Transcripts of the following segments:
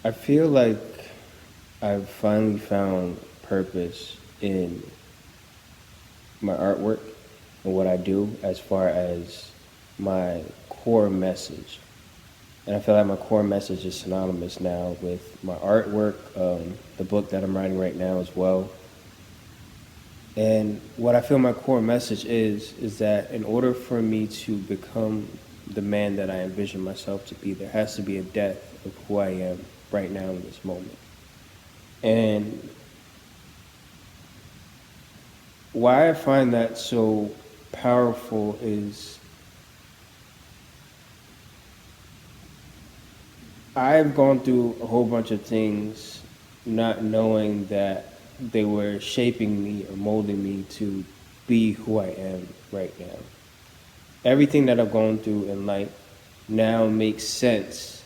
I feel like I've finally found purpose in my artwork and what I do as far as my core message. And I feel like my core message is synonymous now with my artwork, the book that I'm writing right now as well. And what I feel my core message is that in order for me to become the man that I envision myself to be, there has to be a death of who I am right now in this moment. And why I find that so powerful is I've gone through a whole bunch of things not knowing that they were shaping me or molding me to be who I am right now. Everything that I've gone through in life now makes sense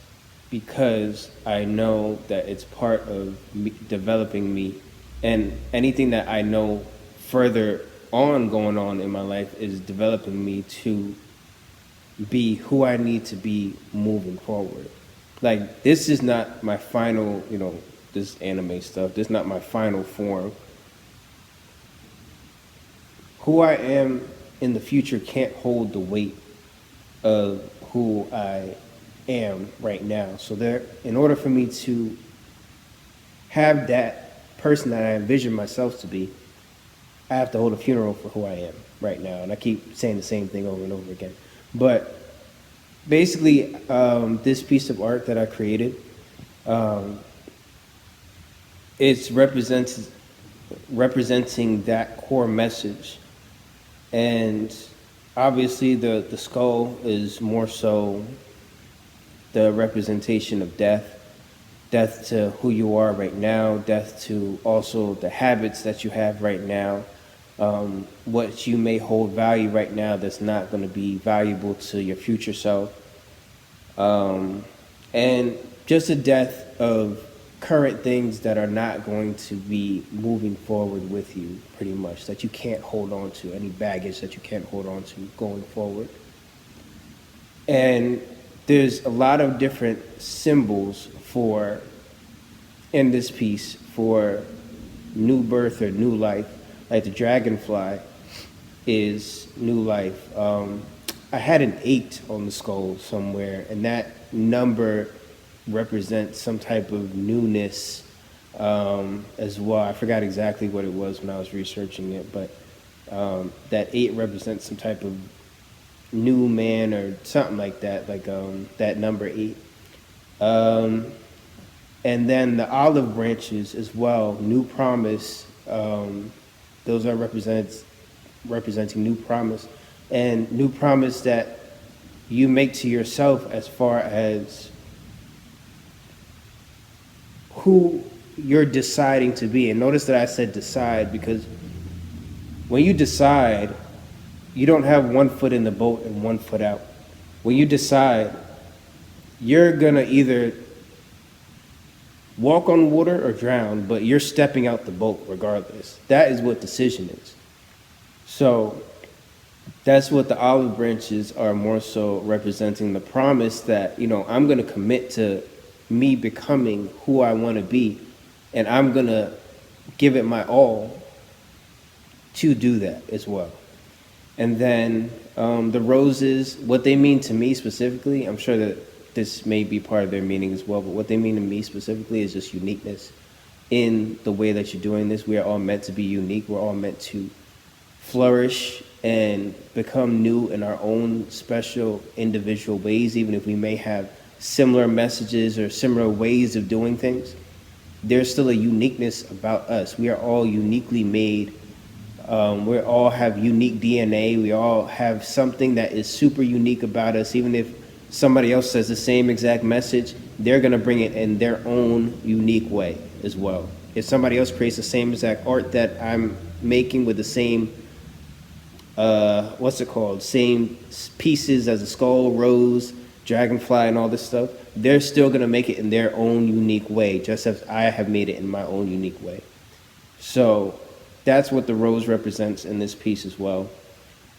because I know that it's part of me, developing me, and anything that I know further on going on in my life is developing me to be who I need to be moving forward. Like, this is not my final, this anime stuff. This is not my final form. Who I am in the future can't hold the weight of who I am right now. So there, in order for me to have that person that I envision myself to be, I have to hold a funeral for who I am right now. And I keep saying the same thing over and over again. But basically, this piece of art that I created, um, it's representing that core message. And obviously, the skull is more so the representation of death to who you are right now, death to also the habits that you have right now, what you may hold value right now that's not going to be valuable to your future self, and just a death of current things that are not going to be moving forward with you, pretty much, that you can't hold on to, any baggage that you can't hold on to going forward. And there's a lot of different symbols for in this piece for new birth or new life. Like the dragonfly is new life. I had an 8 on the skull somewhere, and that number represents some type of newness, as well. I forgot exactly what it was when I was researching it, but that 8 represents some type of new man or something like that, like that number 8. Um, and then the olive branches as well, new promise. Those are representing new promise, and new promise that you make to yourself as far as who you're deciding to be. And notice that I said decide, because when you decide, you don't have one foot in the boat and one foot out. When you decide, you're gonna either walk on water or drown, but you're stepping out the boat regardless. That is what decision is. So that's what the olive branches are more so representing, the promise that, I'm going to commit to me becoming who I want to be, and I'm going to give it my all to do that as well. And then the roses, what they mean to me specifically, I'm sure that this may be part of their meaning as well, but what they mean to me specifically is just uniqueness in the way that you're doing this. We are all meant to be unique. We're all meant to flourish and become new in our own special individual ways, even if we may have similar messages or similar ways of doing things. There's still a uniqueness about us. We are all uniquely made. We all have unique DNA. We all have something that is super unique about us. Even if somebody else says the same exact message, they're going to bring it in their own unique way as well. If somebody else creates the same exact art that I'm making with the same what's it called? Same pieces as a skull, rose, dragonfly, and all this stuff. They're still gonna make it in their own unique way, just as I have made it in my own unique way. So that's what the rose represents in this piece as well.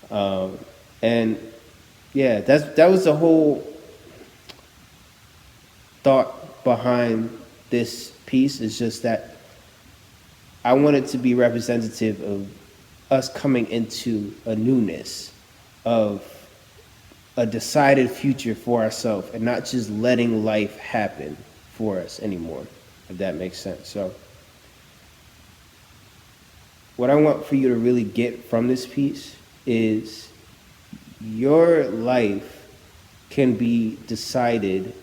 And yeah, that was the whole thought behind this piece is just that I want it to be representative of us coming into a newness of a decided future for ourselves and not just letting life happen for us anymore, if that makes sense. So what I want for you to really get from this piece is your life can be decided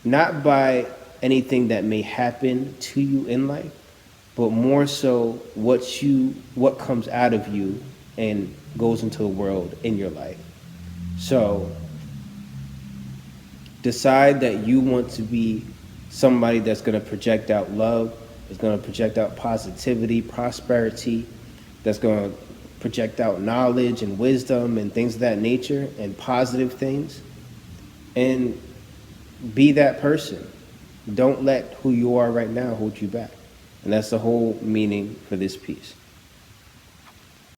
not by anything that may happen to you in life, but more so what comes out of you and goes into the world in your life. So decide that you want to be somebody that's going to project out love, that's going to project out positivity, prosperity, that's going to project out knowledge and wisdom and things of that nature and positive things. And be that person. Don't let who you are right now hold you back. And that's the whole meaning for this piece.